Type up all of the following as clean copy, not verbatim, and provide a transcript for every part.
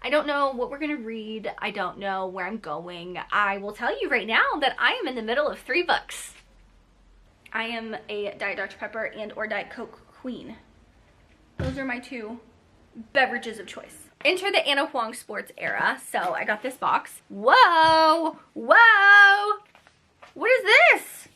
I don't know what we're gonna read. I don't know where I'm going. I will tell you right now that I am in the middle of 3 books. I am a Diet Dr. Pepper and or Diet Coke queen. Those are my 2 beverages of choice. Enter the Anna Huang sports era. So I got this box. Whoa! Whoa! What is this?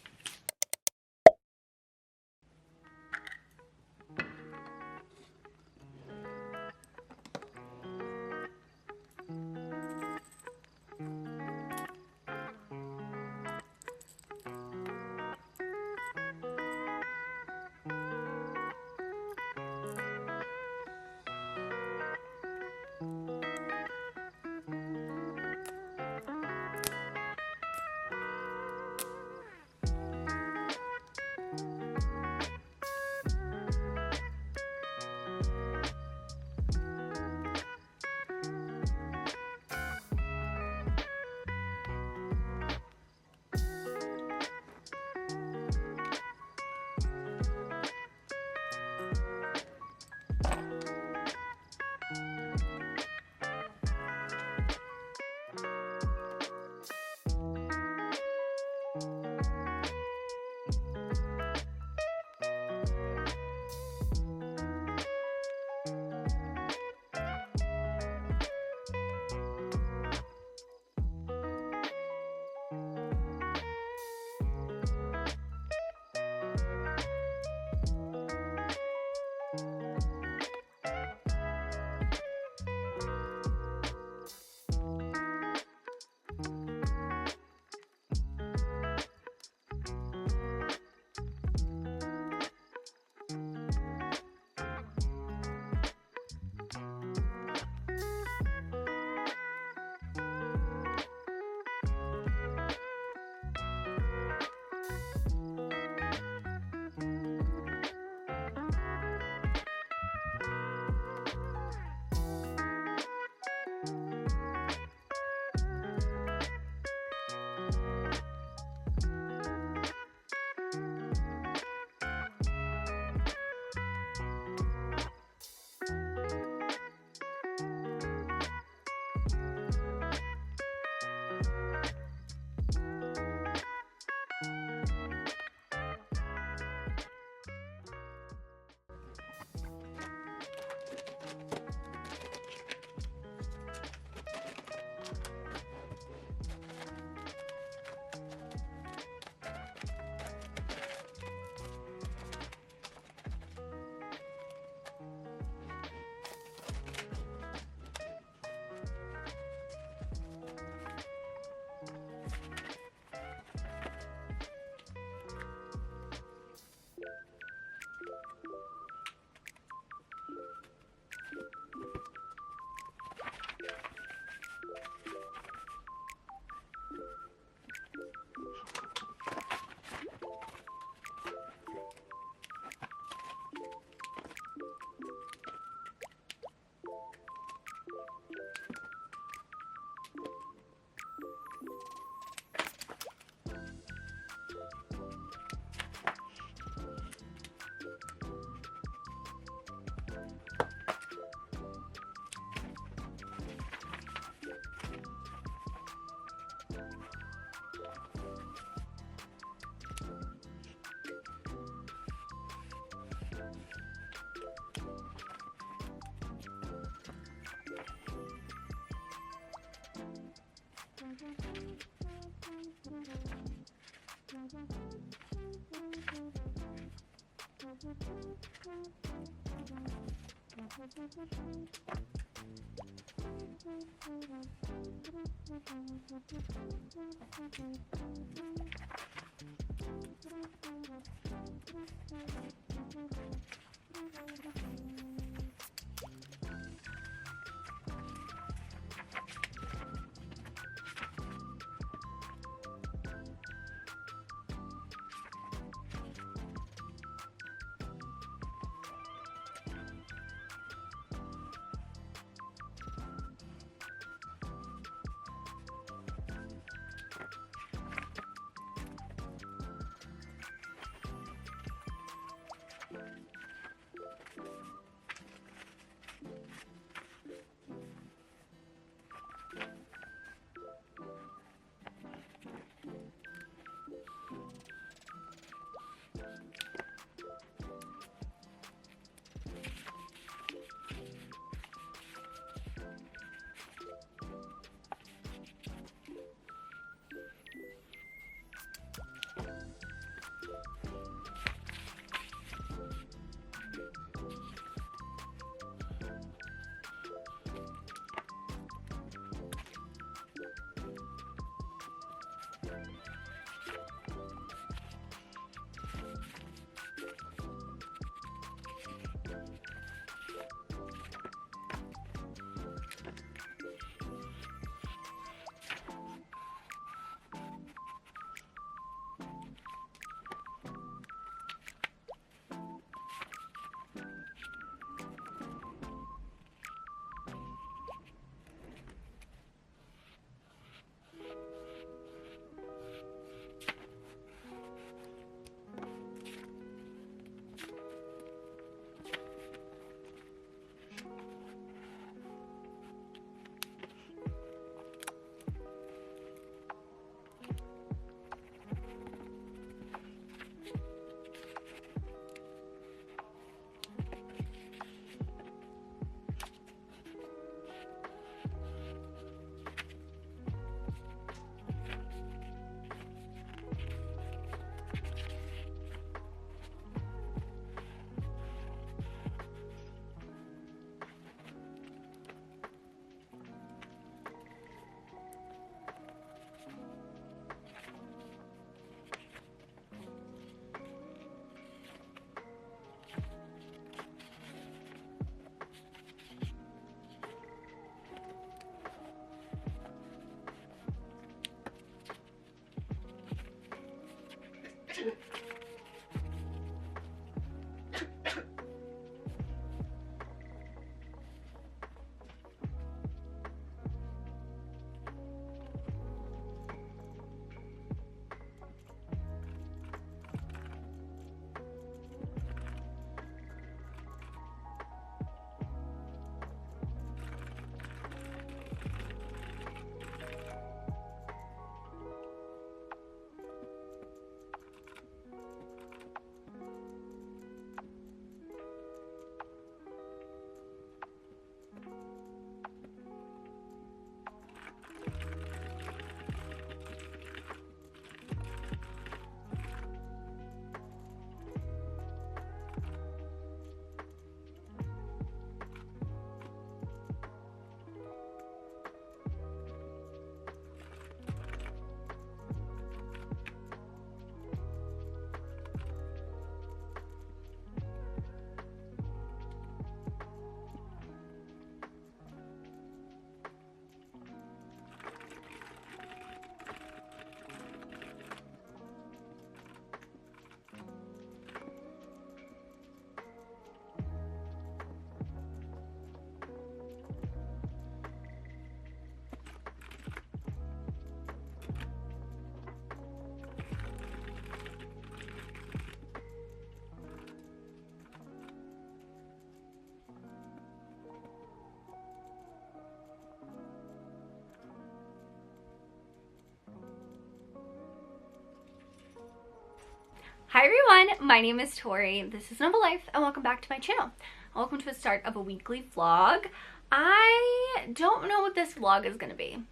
Hi everyone, my name is Tori. This is Novel Life and welcome back to my channel. Welcome to the start of a weekly vlog. I don't know what this vlog is going to be.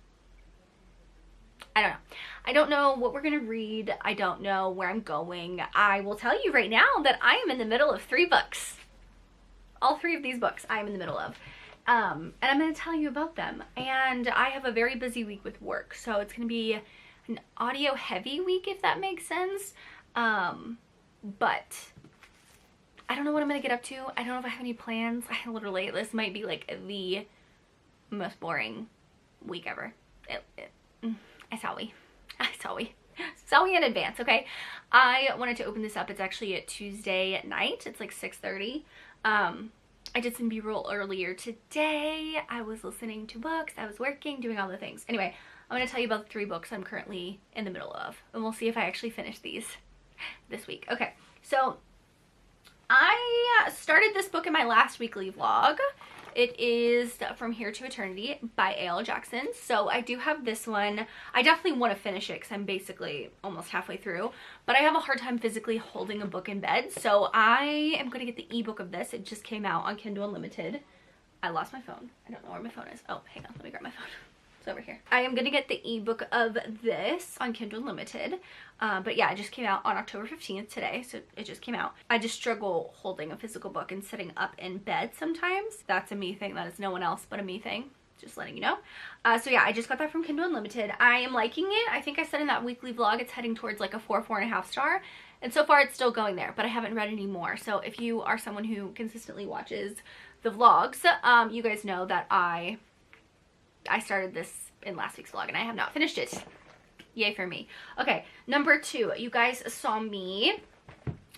I don't know. I don't know what we're going to read. I don't know where I'm going. I will tell you right now that I am in the middle of 3 books. All 3 of these books I am in the middle of. And I'm going to tell you about them. And I have a very busy week with work, so it's going to be an audio heavy week, if that makes sense. But I don't know what I'm gonna get up to. I don't know if I have any plans. This might be like the most boring week ever. Sorry in advance, okay? I wanted to open this up. It's actually a Tuesday night. It's like 6:30. I did some B-roll earlier today. I was listening to books. I was working, doing all the things. Anyway, I'm gonna tell you about the 3 books I'm currently in the middle of, and we'll see if I actually finish these this week. Okay, so I started this book in my last weekly vlog. It is From Here to Eternity by A.L. Jackson. So I do have this one. I definitely want to finish it because I'm basically almost halfway through, but I have a hard time physically holding a book in bed. So I am going to get the ebook of this. It just came out on Kindle Unlimited. I lost my phone. I don't know where my phone is. Oh, hang on. Let me grab my phone. It's over here. I am gonna get the ebook of this on Kindle Unlimited. But yeah, it just came out on October 15th today, so it just came out. I just struggle holding a physical book and sitting up in bed sometimes. That's a me thing. That is no one else but a me thing. Just letting you know. So yeah, I just got that from Kindle Unlimited. I am liking it. I think I said in that weekly vlog it's heading towards like a 4.5 star. And so far it's still going there, but I haven't read any more. So if you are someone who consistently watches the vlogs, you guys know that I started this in last week's vlog and I have not finished it. Yay for me. Okay, number 2. You guys saw me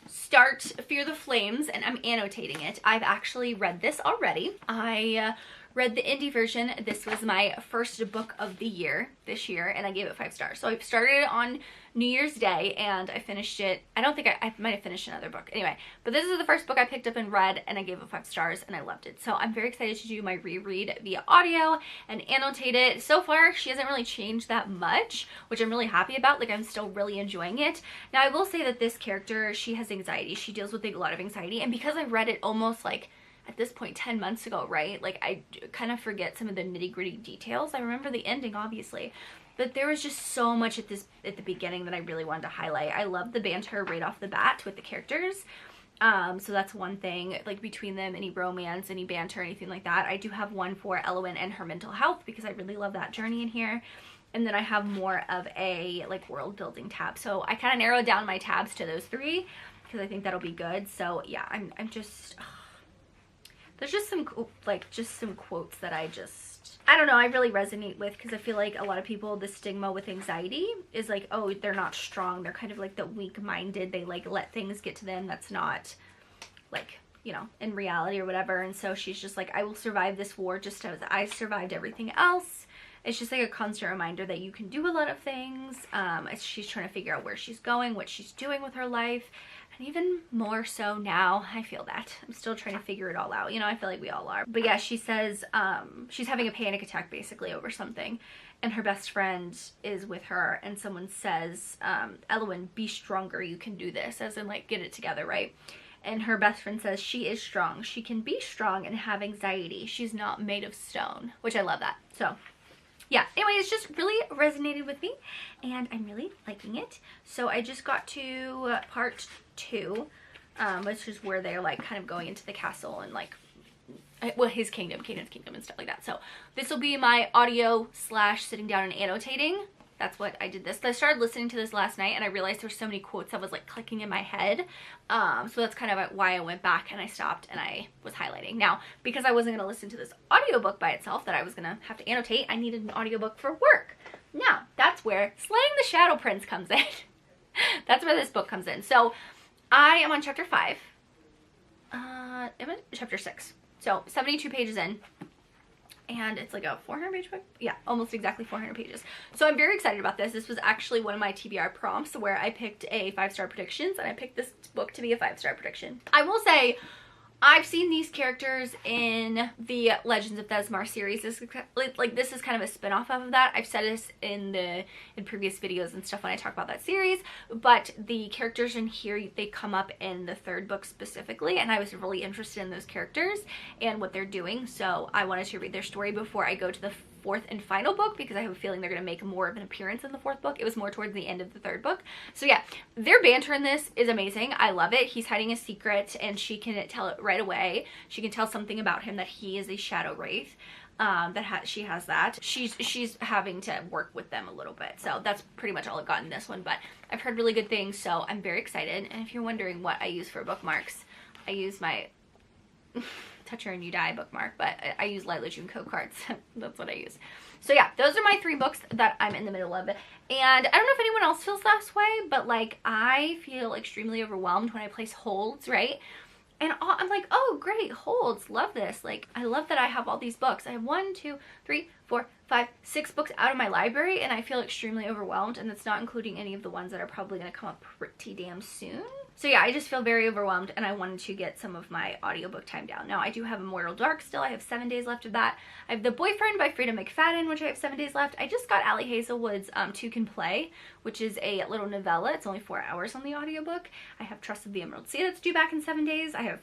start Fear the Flames and I'm annotating it. I've actually read this already. I read the indie version. This was my first book of the year this year and I gave it 5 stars. So I started it on New Year's Day and I finished it. I don't think I might have finished another book. Anyway, but this is the first book I picked up and read and I gave it 5 stars and I loved it. So I'm very excited to do my reread via audio and annotate it. So far, she hasn't really changed that much, which I'm really happy about. Like, I'm still really enjoying it. Now, I will say that this character, she has anxiety. She deals with a lot of anxiety. And because I read it almost like at this point 10 months ago, right? Like, I kind of forget some of the nitty-gritty details. I remember the ending, obviously. But there was just so much at the beginning that I really wanted to highlight. I love the banter right off the bat with the characters. So that's one thing, like between them, any romance, any banter, anything like that. I do have one for Elowen and her mental health because I really love that journey in here. And then I have more of a like world building tab. So I kind of narrowed down my tabs to those 3 because I think that'll be good. So yeah, I'm just, there's just some quotes that I don't know, I really resonate with because I feel like a lot of people, the stigma with anxiety is like, oh, they're not strong. They're kind of like the weak-minded. They like let things get to them. That's not like, you know, in reality or whatever. And so she's just like, I will survive this war just as I survived everything else. It's just like a constant reminder that you can do a lot of things. She's trying to figure out where she's going, what she's doing with her life. And even more so now, I feel that. I'm still trying to figure it all out. You know, I feel like we all are. But yeah, she says she's having a panic attack basically over something. And her best friend is with her. And someone says, Elowen, be stronger. You can do this. As in like, get it together, right? And her best friend says she is strong. She can be strong and have anxiety. She's not made of stone. Which I love that. So yeah, anyway, it's just really resonated with me and I'm really liking it. So I just got to part 2, which is where they're like kind of going into the castle and like, well, his kingdom and stuff like that. So this will be my audio / sitting down and annotating. That's what I did this. I started listening to this last night and I realized there were so many quotes that was like clicking in my head. So that's kind of why I went back and I stopped and I was highlighting. Now, because I wasn't going to listen to this audiobook by itself that I was going to have to annotate, I needed an audiobook for work. Now, that's where Slaying the Shadow Prince comes in. That's where this book comes in. So I am on chapter 5. I'm on chapter 6. So 72 pages in. And it's like a 400-page book. Yeah, almost exactly 400 pages. So I'm very excited about this. This was actually one of my TBR prompts where I picked a 5-star predictions, and I picked this book to be a 5-star prediction. I will say, I've seen these characters in the Legends of Thesmar series. This is kind of a spin-off of that. I've said this in previous videos and stuff when I talk about that series, but the characters in here, they come up in the 3rd book specifically, and I was really interested in those characters and what they're doing, so I wanted to read their story before I go to the 4th and final book, because I have a feeling they're going to make more of an appearance in the 4th book. It was more towards the end of the 3rd book. So yeah, their banter in this is amazing. I love it. He's hiding a secret and she can tell it right away. She can tell something about him, that he is a shadow wraith. She has that. She's having to work with them a little bit. So that's pretty much all I've got in this one, but I've heard really good things, so I'm very excited. And if you're wondering what I use for bookmarks, I use my Touch Her and You Die bookmark, but I use Light June code cards. That's what I use. So yeah, those are my 3 books that I'm in the middle of. And I don't know if anyone else feels this way, but like I feel extremely overwhelmed when I place holds, right? And I'm like, oh great, holds, love this. Like I love that I have all these books. I have 1, 2, 3, 4, 5, 6 books out of my library, and I feel extremely overwhelmed, and that's not including any of the ones that are probably going to come up pretty damn soon. So yeah, I just feel very overwhelmed, and I wanted to get some of my audiobook time down. Now, I do have Immortal Dark still. I have 7 days left of that. I have The Boyfriend by Frida McFadden, which I have 7 days left. I just got Allie Hazelwood's Two Can Play, which is a little novella. It's only 4 hours on the audiobook. I have Trust of the Emerald Sea that's due back in 7 days. I have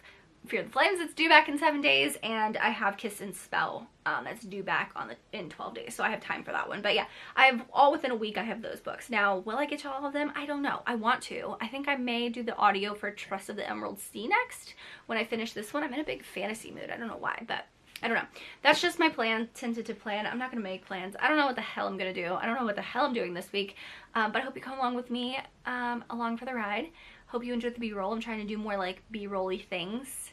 Fear the Flames that's due back in 7 days, and I have Kiss and Spell that's due back in 12 days, so I have time for that one. But yeah, I have all within a week. I have those books. Now, will I get to all of them? I don't know. I want to. I think I may do the audio for Trust of the Emerald Sea next when I finish this one. I'm in a big fantasy mood. I don't know why, but I don't know. That's just my plan, tentative plan. I'm not gonna make plans. I don't know what the hell I'm gonna do. I don't know what the hell I'm doing this week, but I hope you come along with me along for the ride. Hope you enjoyed the B-roll. I'm trying to do more like B-roll-y things,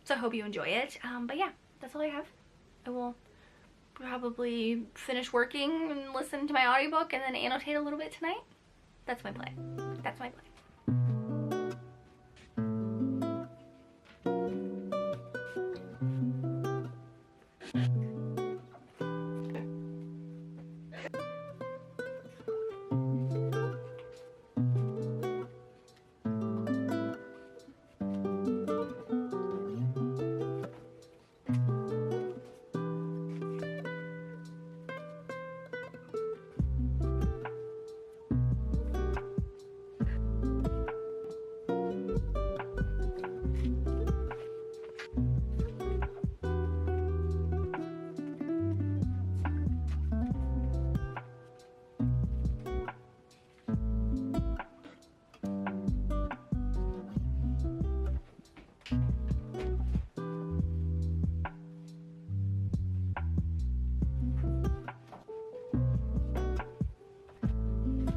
so I hope you enjoy it. But yeah, that's all I have. I will probably finish working and listen to my audiobook and then annotate a little bit tonight. That's my plan. That's my plan.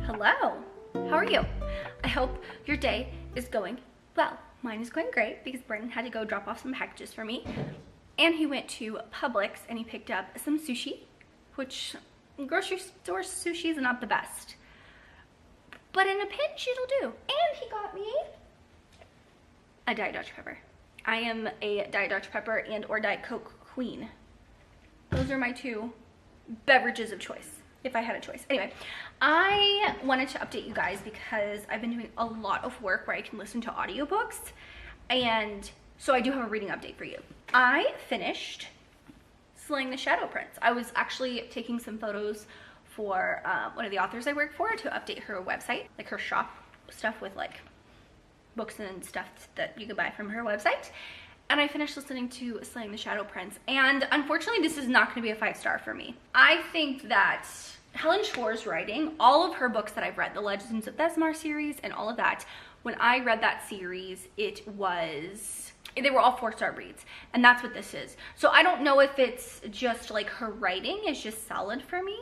Hello, how are you? I hope your day is going well. Mine is going great because Brennan had to go drop off some packages for me, and he went to Publix and he picked up some sushi, which grocery store sushi is not the best, but in a pinch it'll do. And he got me a Diet Dr. Pepper. I am a Diet Dr. Pepper and or Diet Coke queen. Those are my 2 beverages of choice, if I had a choice. Anyway, I wanted to update you guys because I've been doing a lot of work where I can listen to audiobooks, and so I do have a reading update for you. I finished Slaying the Shadow Prince. I was actually taking some photos for one of the authors I work for to update her website, like her shop stuff with like books and stuff that you could buy from her website. And I finished listening to Slaying the Shadow Prince, and unfortunately this is not going to be a 5-star for me. I think that Helen Schwartz's writing, all of her books that I've read, the Legends of Thesmar series and all of that, when I read that series, they were all 4-star reads, and that's what this is. So I don't know if it's just like her writing is just solid for me,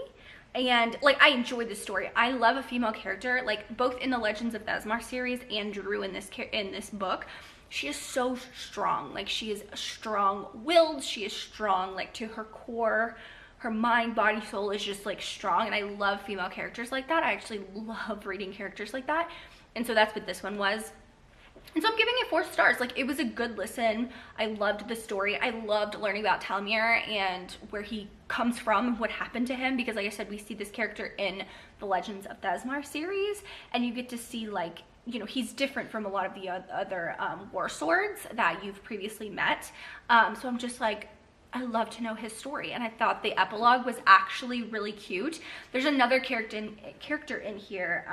and like I enjoy the story. I love a female character, like both in the Legends of Thesmar series and Drew in this book. She is so strong. Like she is strong-willed. She is strong like to her core. Her mind, body, soul is just like strong, and I love female characters like that. I actually love reading characters like that, and so that's what this one was. And so I'm giving it 4 stars. Like it was a good listen. I loved the story. I loved learning about Talmir and where he comes from and what happened to him, because like I said, we see this character in the Legends of Thesmar series, and you get to see like you know, he's different from a lot of the other war swords that you've previously met. So I'm just like, I love to know his story, and I thought the epilogue was actually really cute. There's another character in here,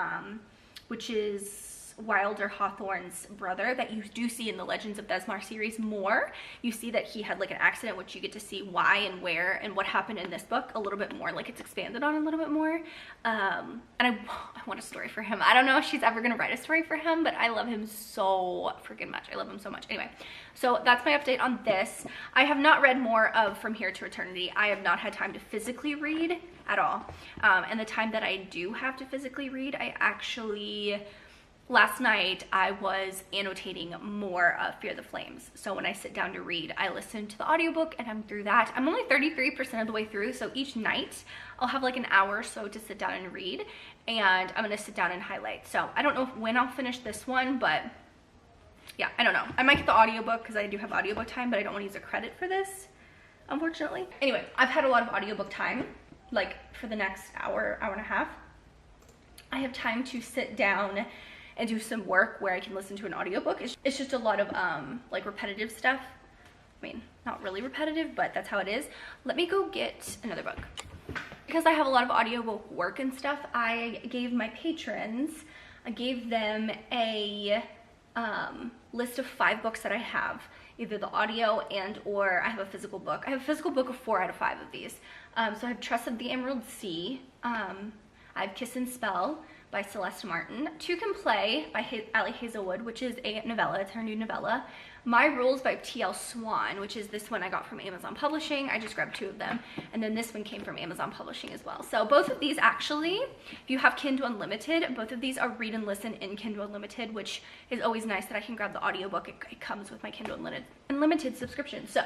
which is Wilder Hawthorne's brother, that you do see in the Legends of Besmar series more. You see that he had like an accident, which you get to see why and where and what happened in this book a little bit more, like it's expanded on a little bit more. And I want a story for him. I don't know if she's ever gonna write a story for him, but I love him so freaking much. I love him so much. Anyway, so that's my update on this. I have not read more of From Here to Eternity. I have not had time to physically read at all. And the time that I do have to physically read, I actually, last night I was annotating more of Fear the Flames. So when I sit down to read, I listen to the audiobook and I'm through that. I'm only 33% of the way through, so each night I'll have like an hour or so to sit down and read, and I'm gonna sit down and highlight. So I don't know when I'll finish this one, but yeah, I don't know. I might get the audiobook because I do have audiobook time, but I don't want to use a credit for this, unfortunately. Anyway, I've had a lot of audiobook time, like for the next hour, hour and a half. I have time to sit down and do some work where I can listen to an audiobook. It's just a lot of like repetitive stuff. I mean, not really repetitive, but that's how it is. Let me go get another book. Because I have a lot of audiobook work and stuff, I gave my patrons, I gave them a list of 5 books that I have, either the audio and or I have a physical book. I have a physical book of 4 out of 5 of these. So I have Trust of the Emerald Sea, I have Kiss and Spell by Celeste Martin, Two Can Play by Ali Hazelwood, which is a novella, it's her new novella, My Rules by T.L. Swan, which is this one I got from Amazon Publishing. I just grabbed 2 of them, and then this one came from Amazon Publishing as well. So both of these actually, if you have Kindle Unlimited, both of these are read and listen in Kindle Unlimited, which is always nice that I can grab the audiobook. It comes with my Kindle Unlimited subscription. So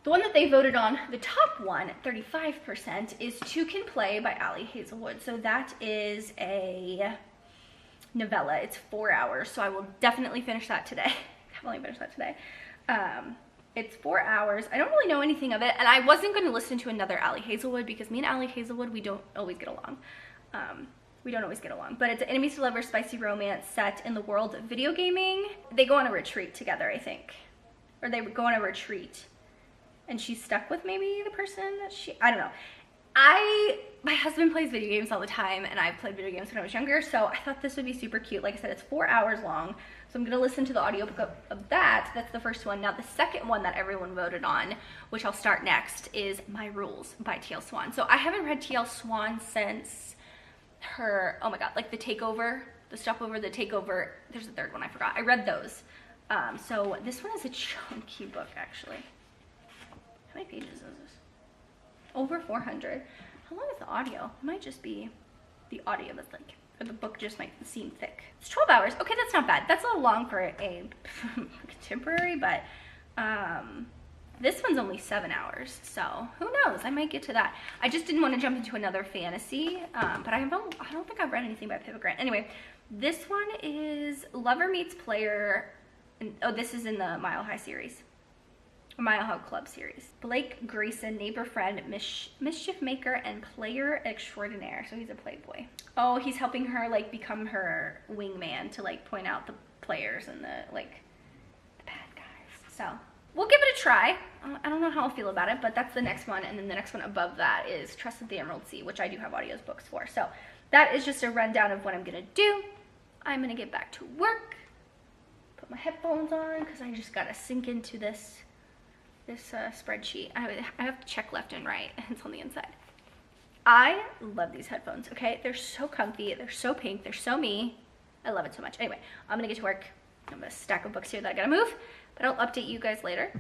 the one that they voted on, the top one, 35%, is Two Can Play by Ali Hazelwood. So that is a novella. It's 4 hours, so I will definitely finish that today. It's 4 hours. I don't really know anything of it, and I wasn't going to listen to another Ali Hazelwood because me and Ali Hazelwood, we don't always get along. But it's an enemies to lovers spicy romance set in the world of video gaming. They go on a retreat together, I think. Or they go on a retreat. And she's stuck with maybe the person that I don't know. My husband plays video games all the time, and I played video games when I was younger, so I thought this would be super cute. Like I said, it's 4 hours long, so I'm gonna listen to the audiobook of that. That's the first one. Now the second one that everyone voted on, which I'll start next, is My Rules by T.L. Swan. So I haven't read T.L. Swan since her, oh my god, like The Takeover, The Stopover, The Takeover, there's a third one, I forgot. I read those. So this one is a chunky book, actually. How many pages is this? Over 400. How long is the audio? It might just be the audio that's like, or the book just might seem thick. It's 12 hours. Okay, that's not bad. That's a little long for a contemporary, but this one's only 7 hours. So who knows? I might get to that. I just didn't want to jump into another fantasy, but I don't think I've read anything by Pippa Grant. Anyway, this one is Lover Meets Player. And, oh, this is in the Mile High series. Mile High Club series. Blake Grayson, neighbor friend, mischief maker, and player extraordinaire. So he's a playboy. Oh, he's helping her like become her wingman to like point out the players and the bad guys. So we'll give it a try. I don't know how I'll feel about it, but that's the next one. And then the next one above that is Trust of the Emerald Sea, which I do have books for. So that is just a rundown of what I'm gonna do. I'm gonna get back to work. Put my headphones on because I just gotta sink into this spreadsheet. I have to check left and right, and it's on the inside. I love these headphones, okay? They're so comfy, they're so pink, they're so me. I love it so much. Anyway, I'm gonna get to work. I have a stack of books here that I gotta move, but I'll update you guys later.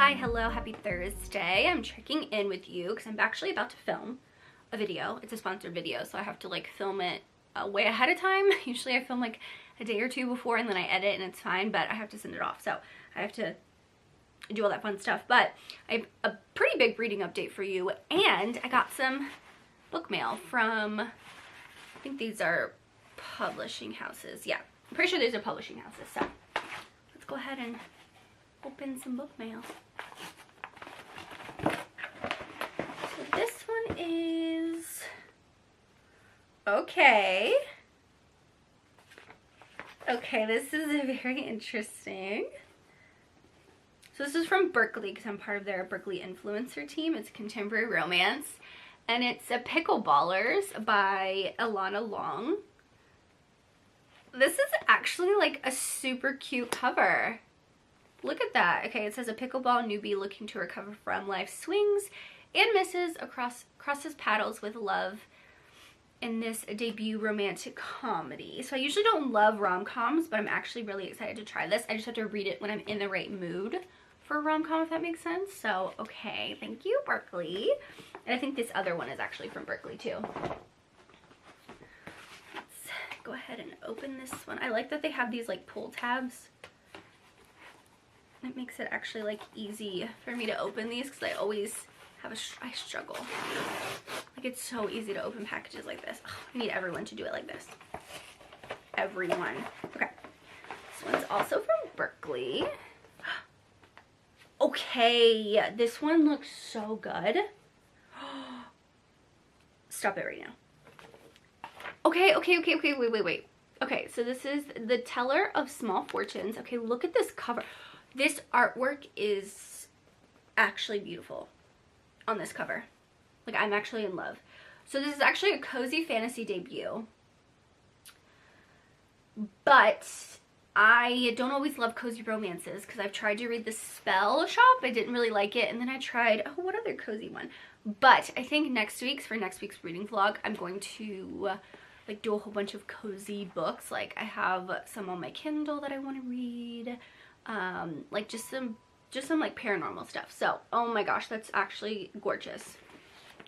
Hi, hello, happy Thursday. I'm checking in with you because I'm actually about to film a video. It's a sponsored video, so I have to like film it way ahead of time. Usually I film like a day or two before and then I edit and it's fine, but I have to send it off, so I have to do all that fun stuff. But I have a pretty big reading update for you, and I got some book mail from, I think these are publishing houses. Yeah, I'm pretty sure these are publishing houses, so let's go ahead and open some book mail. So this one is, okay, this is very interesting. So this is from Berkeley because I'm part of their Berkeley influencer team. It's contemporary romance, and it's a Pickleballers by Alana Long. This is actually like a super cute cover. Look at that. Okay, it says a pickleball newbie looking to recover from life's swings and misses crosses paddles with love in this debut romantic comedy. So I usually don't love rom-coms, but I'm actually really excited to try this. I just have to read it when I'm in the right mood for a rom-com, if that makes sense. So, okay, thank you, Berkeley. And I think this other one is actually from Berkeley too. Let's go ahead and open this one. I like that they have these like pull tabs. It makes it actually like easy for me to open these because I always have I struggle. Like, it's so easy to open packages like this. Ugh, I need everyone to do it like this. Everyone. Okay. This one's also from Berkeley. Okay, this one looks so good. Stop it right now. Okay, wait. Okay, so this is The Teller of Small Fortunes. Okay, look at this cover. This artwork is actually beautiful on this cover. Like, I'm actually in love. So this is actually a cozy fantasy debut. But I don't always love cozy romances because I've tried to read The Spell Shop. I didn't really like it. And then I tried, oh, what other cozy one? But I think for next week's reading vlog, I'm going to like do a whole bunch of cozy books. Like, I have some on my Kindle that I want to read. Like just some like paranormal stuff. So, oh my gosh, that's actually gorgeous.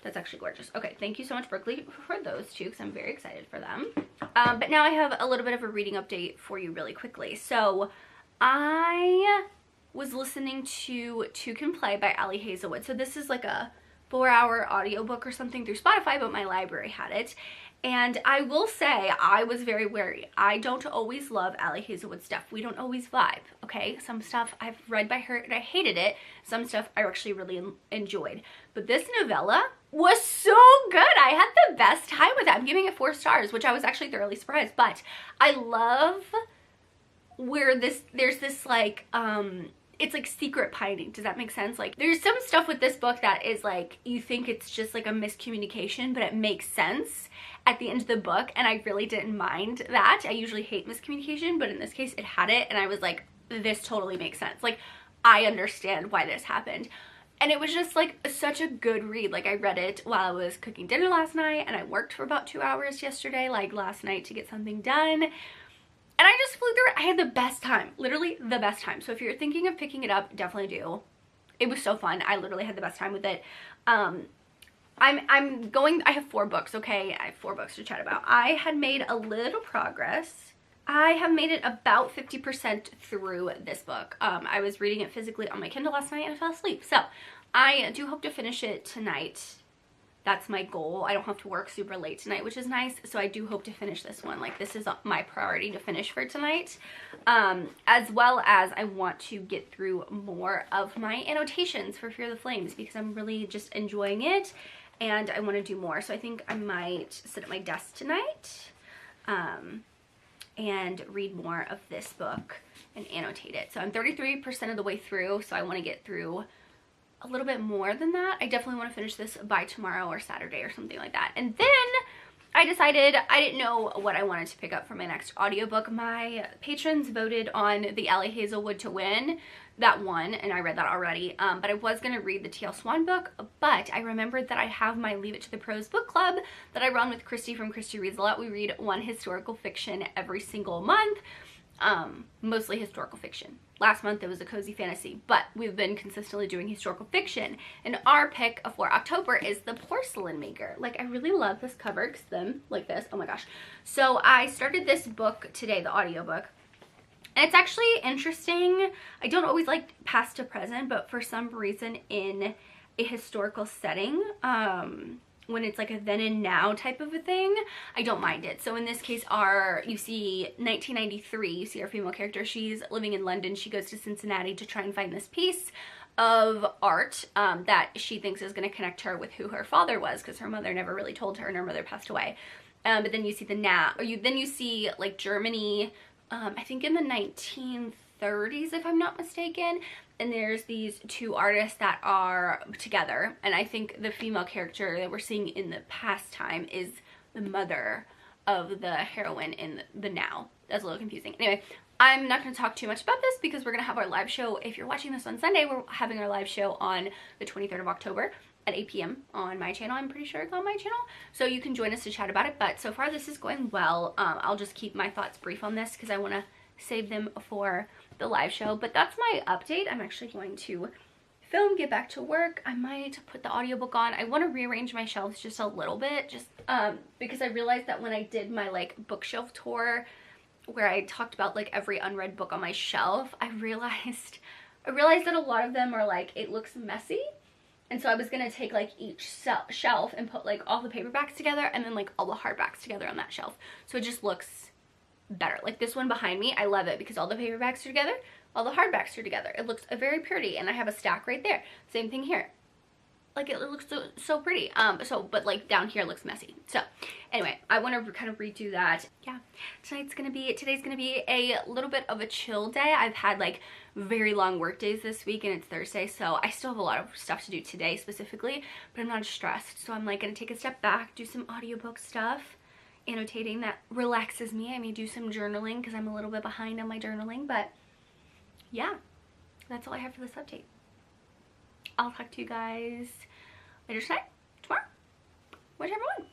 That's actually gorgeous. Okay, thank you so much, Berkeley, for those two because I'm very excited for them. But now I have a little bit of a reading update for you really quickly. So I was listening to Two Can Play by Ali Hazelwood. So this is like a 4-hour audiobook or something through Spotify, but my library had it. And I will say, I was very wary. I don't always love Ali Hazelwood stuff. We don't always vibe, okay? Some stuff I've read by her and I hated it. Some stuff I actually really enjoyed. But this novella was so good. I had the best time with it. I'm giving it 4 stars, which I was actually thoroughly surprised. But I love where there's this like, it's like secret pining. Does that make sense? Like, there's some stuff with this book that is like, you think it's just like a miscommunication, but it makes sense at the end of the book, and I really didn't mind that. I usually hate miscommunication, but in this case it had it, and I was like, this totally makes sense. Like, I understand why this happened. And it was just like such a good read. Like, I read it while I was cooking dinner last night, and I worked for about 2 hours yesterday, like last night, to get something done. And I just flew through it. I had the best time, literally the best time. So if you're thinking of picking it up, definitely do. It was so fun. I literally had the best time with it. I have 4 books, okay? I have 4 books to chat about. I had made a little progress. I have made it about 50% through this book. I was reading it physically on my Kindle last night and I fell asleep. So I do hope to finish it tonight. That's my goal. I don't have to work super late tonight, which is nice. So I do hope to finish this one. Like, this is my priority to finish for tonight. As well as I want to get through more of my annotations for Fear the Flames because I'm really just enjoying it and I want to do more. So I think I might sit at my desk tonight and read more of this book and annotate it. So I'm 33% of the way through, so I want to get through a little bit more than that. I definitely want to finish this by tomorrow or Saturday or something like that. And then I decided I didn't know what I wanted to pick up for my next audiobook. My patrons voted on the Ali Hazelwood to win. That one, and I read that already. But I was going to read the T.L. Swan book, but I remembered that I have my Leave It to the Pros book club that I run with Christy from Christy Reads a Lot. We read one historical fiction every single month. mostly historical fiction. Last month it was a cozy fantasy, but we've been consistently doing historical fiction. And our pick for October is The Porcelain Maker. Like, I really love this cover. It's them like this. Oh my gosh. So I started this book today, the audiobook. And it's actually interesting. I don't always like past to present, but for some reason in a historical setting, when it's like a then and now type of a thing, I don't mind it. So in this case, you see 1993, you see our female character, she's living in London. She goes to Cincinnati to try and find this piece of art that she thinks is going to connect her with who her father was, because her mother never really told her and her mother passed away. But then you see then you see like Germany, I think in the 1930s, if I'm not mistaken. And there's these two artists that are together. And I think the female character that we're seeing in the past time is the mother of the heroine in the now. That's a little confusing. Anyway, I'm not going to talk too much about this because we're going to have our live show. If you're watching this on Sunday, we're having our live show on the 23rd of October at 8 p.m. on my channel. I'm pretty sure it's on my channel. So you can join us to chat about it. But so far this is going well. I'll just keep my thoughts brief on this because I want to save them for the live show. But that's my update. I'm actually going to film, get back to work. I might put the audiobook on. I want to rearrange my shelves just a little bit, just because I realized that when I did my like bookshelf tour where I talked about like every unread book on my shelf, I realized that a lot of them are like, it looks messy. And so I was gonna take like each shelf and put like all the paperbacks together and then like all the hardbacks together on that shelf, so it just looks better. Like this one behind me, I love it because all the paperbacks are together, all the hardbacks are together. It looks very pretty, and I have a stack right there. Same thing here. Like it looks so pretty. But like down here looks messy. So anyway, I want to kind of redo that. Yeah, today's gonna be a little bit of a chill day. I've had like very long work days this week, and it's Thursday, so I still have a lot of stuff to do today specifically, but I'm not stressed. So I'm like gonna take a step back, do some audiobook stuff, annotating that relaxes me. I may do some journaling because I'm a little bit behind on my journaling, but yeah, that's all I have for this update. I'll talk to you guys later tonight, tomorrow, whichever one.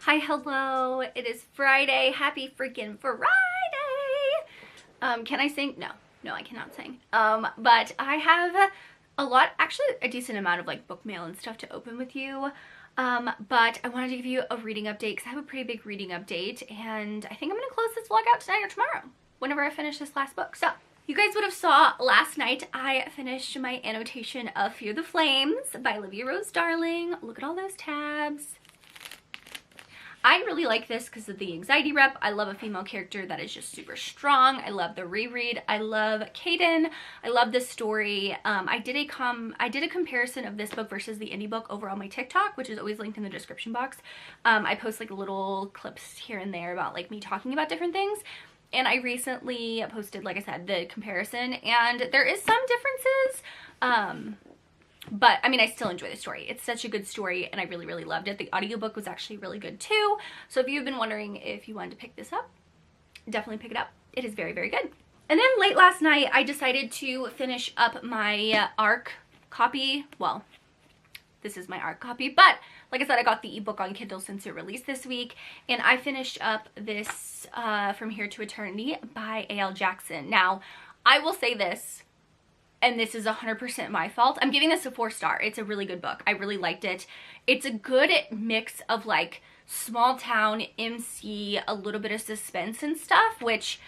Hi, hello. It is Friday. Happy freaking Friday. Can I sing? No, I cannot sing. But I have actually a decent amount of like book mail and stuff to open with you. But I wanted to give you a reading update because I have a pretty big reading update, and I think I'm gonna close this vlog out tonight or tomorrow whenever I finish this last book. So you guys would have saw last night I finished my annotation of Fear the Flames by Olivia Rose Darling. Look at all those tabs. I really like this because of the anxiety rep. I love a female character that is just super strong. I love the reread. I love Kaden. I love this story. I did a comparison of this book versus the indie book over on my TikTok, which is always linked in the description box. I post like little clips here and there about like me talking about different things. And I recently posted, like I said, the comparison, and there is some differences. But I mean, I still enjoy the story. It's such a good story, and I really, really loved it. The audiobook was actually really good too. So if you've been wondering if you wanted to pick this up, definitely pick it up. It is very, very good. And then late last night, I decided to finish up my ARC copy. Well, this is my ARC copy, but like I said, I got the ebook on Kindle since it released this week, and I finished up this From Here to Eternity by A.L. Jackson. Now, I will say this, and this is 100% my fault. I'm giving this a 4-star. It's a really good book. I really liked it. It's a good mix of like small town MC, a little bit of suspense and stuff, which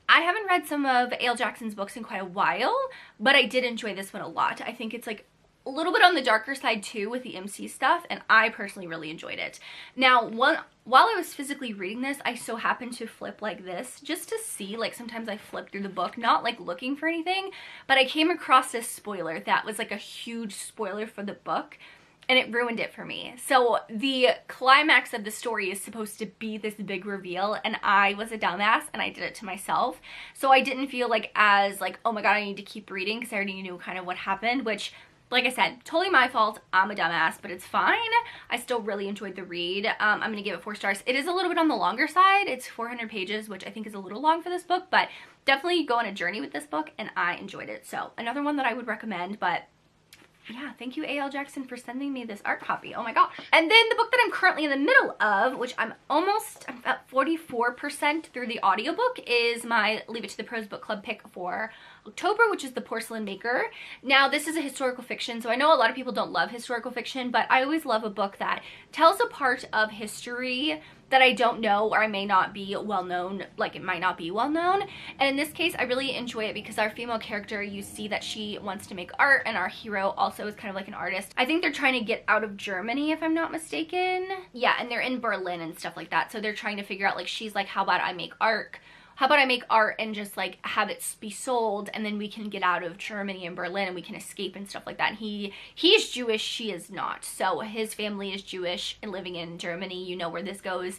I haven't read some of A.L. Jackson's books in quite a while, but I did enjoy this one a lot. I think it's like a little bit on the darker side too with the MC stuff, and I personally really enjoyed it. Now, while I was physically reading this, I so happened to flip like this just to see, like sometimes I flip through the book, not like looking for anything, but I came across this spoiler that was like a huge spoiler for the book, and it ruined it for me. So the climax of the story is supposed to be this big reveal, and I was a dumbass and I did it to myself. So I didn't feel like as like, oh my god, I need to keep reading because I already knew kind of what happened, which, like I said, totally my fault. I'm a dumbass, but it's fine. I still really enjoyed the read. I'm going to give it 4 stars. It is a little bit on the longer side. It's 400 pages, which I think is a little long for this book, but definitely go on a journey with this book, and I enjoyed it. So another one that I would recommend, but yeah, thank you A.L. Jackson for sending me this art copy. Oh my gosh. And then the book that I'm currently in the middle of, which I'm about 44% through the audiobook, is my Leave It to the Pros book club pick for October, which is The Porcelain Maker. Now, this is a historical fiction, so I know a lot of people don't love historical fiction, but I always love a book that tells a part of history that I don't know, or I may not be well known, like it might not be well known. And in this case, I really enjoy it because our female character, you see that she wants to make art, and our hero also is kind of like an artist. I think they're trying to get out of Germany, if I'm not mistaken. Yeah, and they're in Berlin and stuff like that. So they're trying to figure out, like, she's like, how about I make art? How about I make art and just like have it be sold, and then we can get out of Germany and Berlin and we can escape and stuff like that. And he's Jewish, she is not. So his family is Jewish and living in Germany. You know where this goes.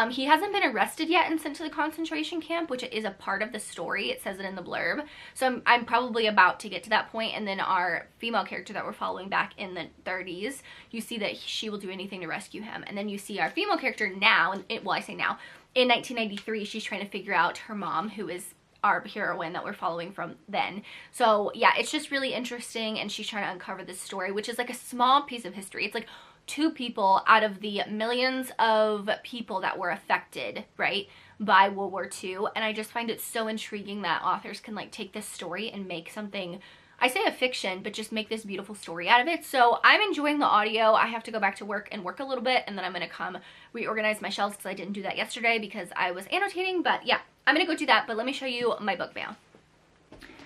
He hasn't been arrested yet and sent to the concentration camp, which is a part of the story. It says it in the blurb. So I'm probably about to get to that point. And then our female character that we're following back in the 30s, you see that she will do anything to rescue him. And then you see our female character now, well, I say now, in 1993, she's trying to figure out her mom, who is our heroine that we're following from then. So yeah, it's just really interesting, and she's trying to uncover this story, which is like a small piece of history. It's like 2 people out of the millions of people that were affected, right, by World War II. And I just find it so intriguing that authors can like take this story and make something, I say a fiction, but just make this beautiful story out of it. So I'm enjoying the audio. I have to go back to work and work a little bit, and then I'm going to come reorganize my shelves because I didn't do that yesterday because I was annotating. But yeah, I'm going to go do that, but let me show you my book mail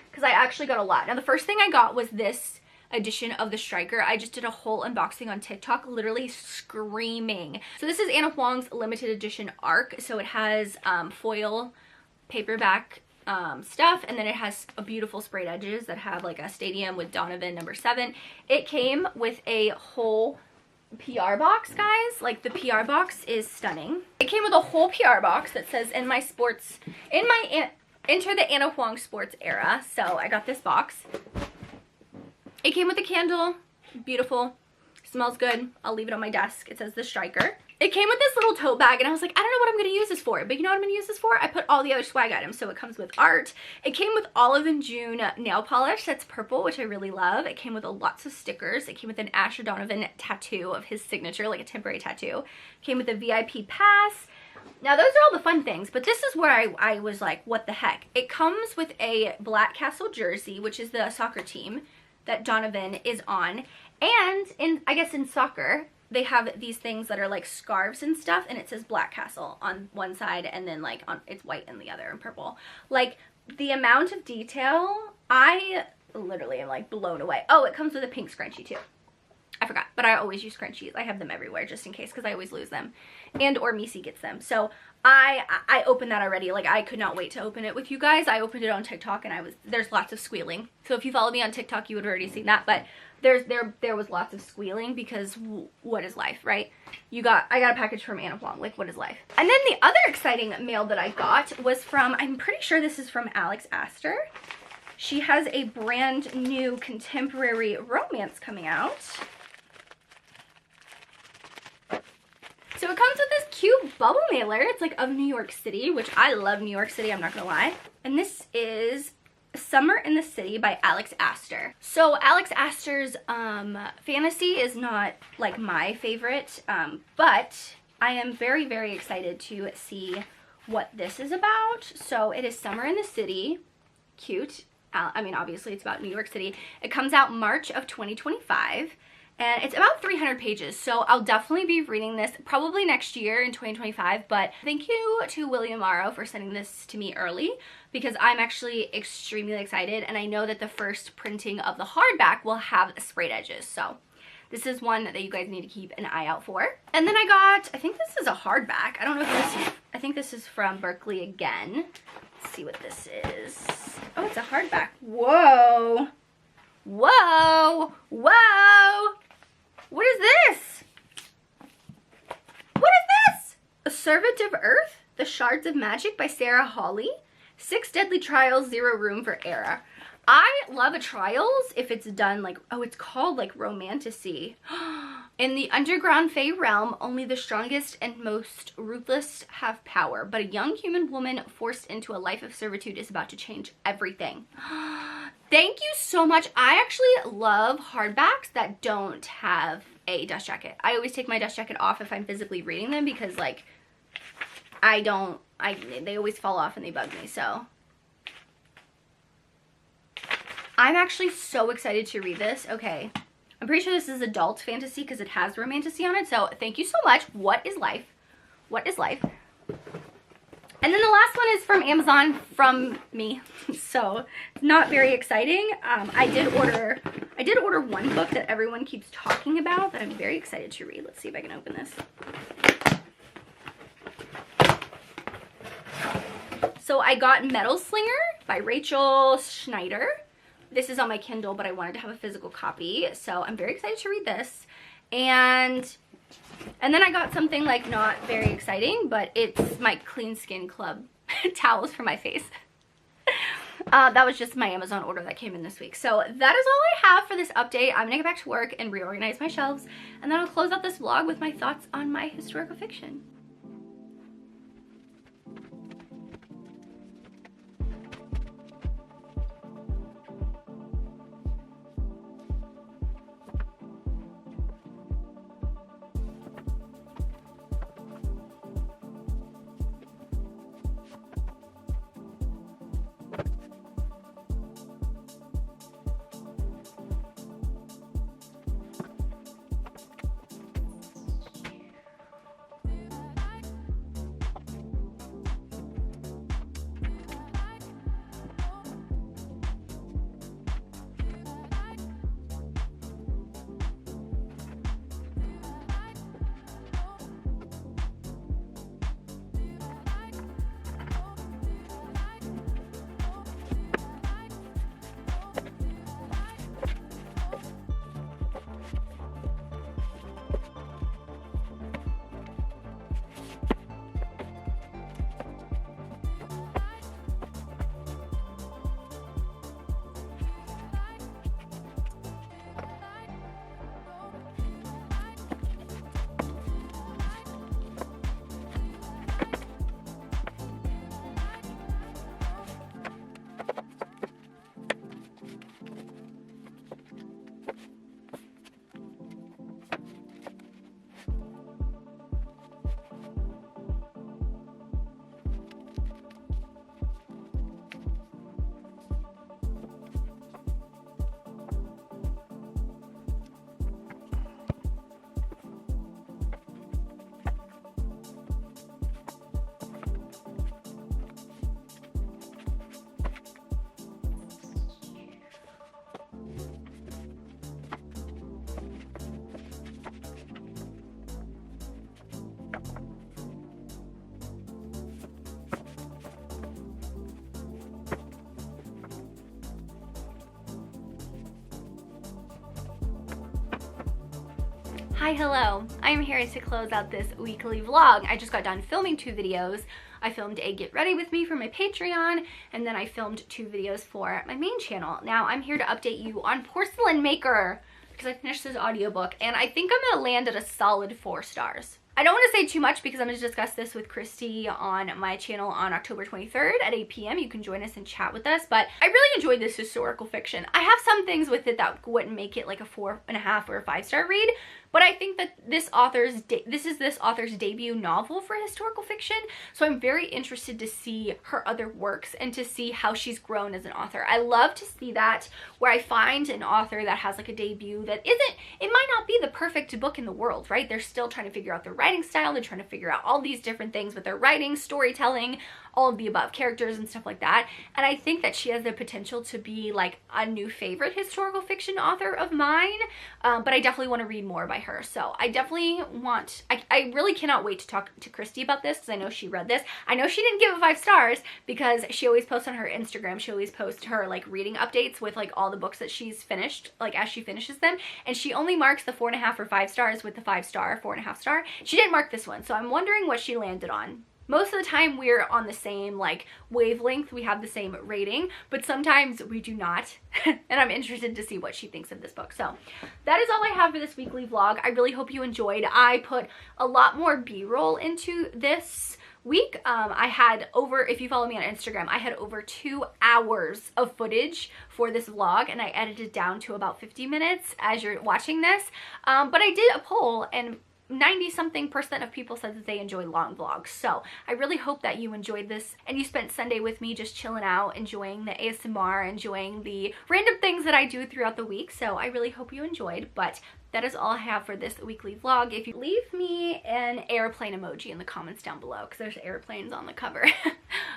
because I actually got a lot. Now, the first thing I got was this edition of The Striker. I just did a whole unboxing on TikTok, literally screaming. So this is Anna Huang's limited edition ARC. So it has foil paperback stuff, and then it has a beautiful sprayed edges that have like a stadium with Donovan #7. It came with a whole PR box, guys. Like, the PR box is stunning. It came with a whole PR box that says enter the Anna Huang sports era. So I got this box. It came with a candle, beautiful, smells good. I'll leave it on my desk. It says The Striker. It came with this little tote bag, and I was like, I don't know what I'm going to use this for, but you know what I'm going to use this for? I put all the other swag items. So it comes with art. It came with Olive and June nail polish that's purple, which I really love. It came with lots of stickers. It came with an Asher Donovan tattoo of his signature, like a temporary tattoo. It came with a VIP pass. Now those are all the fun things, but this is where I was like, what the heck? It comes with a Black Castle jersey, which is the soccer team that Donovan is on. And I guess in soccer, they have these things that are like scarves and stuff, and it says Black Castle on one side, and then like it's white in the other and purple. Like the amount of detail, I literally am like blown away. Oh, it comes with a pink scrunchie too. I forgot, but I always use scrunchies. I have them everywhere just in case, because I always lose them, and or Missy gets them. So I opened that already. Like I could not wait to open it with you guys. I opened it on TikTok, and there's lots of squealing. So if you follow me on TikTok, you would have already seen that, but there was lots of squealing, because what is life, right? I got a package from Anna Plum, like what is life? And then the other exciting mail that I got was from, I'm pretty sure this is from Alex Astor. She has a brand new contemporary romance coming out. So it comes with this cute bubble mailer. It's like of New York City, which I love New York City, I'm not gonna lie. And this is Summer in the City by Alex Astor. So Alex Astor's fantasy is not like my favorite, but I am very, very excited to see what this is about. So it is Summer in the City. Cute. I mean, obviously it's about New York City. It comes out March of 2025. And it's about 300 pages, so I'll definitely be reading this probably next year in 2025, but thank you to William Morrow for sending this to me early, because I'm actually extremely excited, and I know that the first printing of the hardback will have sprayed edges, so this is one that you guys need to keep an eye out for. And then I think this is a hardback. I don't know if this is, I think this is from Berkeley again. Let's see what this is. Oh, it's a hardback. Whoa. Whoa. Whoa. What is this? What is this? A Servant of Earth? The Shards of Magic by Sarah Hawley. 6 Deadly Trials, Zero Room for Error. I love a trials if it's done like, oh, it's called like romantasy. In the underground Fey realm, only the strongest and most ruthless have power, but a young human woman forced into a life of servitude is about to change everything. Thank you so much. I actually love hardbacks that don't have a dust jacket. I always take my dust jacket off if I'm physically reading them, because like they always fall off and they bug me. So I'm actually so excited to read this. Okay, I'm pretty sure this is adult fantasy because it has romantasy on it. So thank you so much. What is life? What is life? And then the last one is from Amazon from me, so not very exciting. I did order one book that everyone keeps talking about that I'm very excited to read. Let's see if I can open this. So I got Metal Slinger by Rachel Schneider. This is on my Kindle, but I wanted to have a physical copy, so I'm very excited to read this. And then I got something like not very exciting, but it's my Clean Skin Club towels for my face. That was just my Amazon order that came in this week. So that is all I have for this update. I'm gonna get back to work and reorganize my shelves, and then I'll close out this vlog with my thoughts on my historical fiction. Hi, hello. I'm here to close out this weekly vlog. I just got done filming 2 videos. I filmed a get ready with me for my Patreon, and then I filmed 2 videos for my main channel. Now I'm here to update you on Porcelain Maker because I finished this audiobook, and I think I'm gonna land at a solid 4 stars. I don't want to say too much because I'm going to discuss this with Christy on my channel on October 23rd at 8 p.m. You can join us and chat with us, but I really enjoyed this historical fiction. I have some things with it that wouldn't make it like a 4.5 or a 5-star read, but I think that this is this author's debut novel for historical fiction, so I'm very interested to see her other works and to see how she's grown as an author. I love to see that, where I find an author that has like a debut that isn't, it might not be the perfect book in the world, right? They're still trying to figure out their writing style, they're trying to figure out all these different things with their writing, storytelling, all of the above, characters and stuff like that. And I think that she has the potential to be like a new favorite historical fiction author of mine, but I definitely want to read more by her. So I definitely want, I really cannot wait to talk to Christy about this because I know she read this. I know she didn't give it 5 stars because she always posts on her Instagram, she always posts her like reading updates with like all the books that she's finished, like as she finishes them, and she only marks the 4.5 or 5 stars with the 5-star, 4.5 star. She didn't mark this one, so I'm wondering what she landed on. Most of the time we're on the same like wavelength, we have the same rating, but sometimes we do not. And I'm interested to see what she thinks of this book. So that is all I have for this weekly vlog. I really hope you enjoyed. I put a lot more B-roll into this week. I had over, if you follow me on Instagram, I had over 2 hours of footage for this vlog, and I edited down to about 50 minutes as you're watching this. But I did a poll, and 90-something% of people said that they enjoy long vlogs. So I really hope that you enjoyed this and you spent Sunday with me just chilling out, enjoying the ASMR, enjoying the random things that I do throughout the week. So I really hope you enjoyed, but that is all I have for this weekly vlog. If you leave me an airplane emoji in the comments down below, because there's airplanes on the cover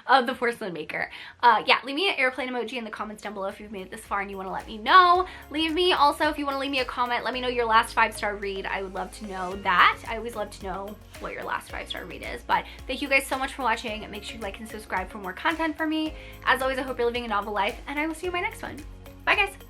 of the Porcelain Maker. Yeah, leave me an airplane emoji in the comments down below if you've made it this far and you want to let me know. Leave me also, if you want to leave me a comment, let me know your last 5-star read. I would love to know that. I always love to know what your last 5-star read is. But thank you guys so much for watching. Make sure you like and subscribe for more content from me. As always, I hope you're living a novel life, and I will see you in my next one. Bye, guys.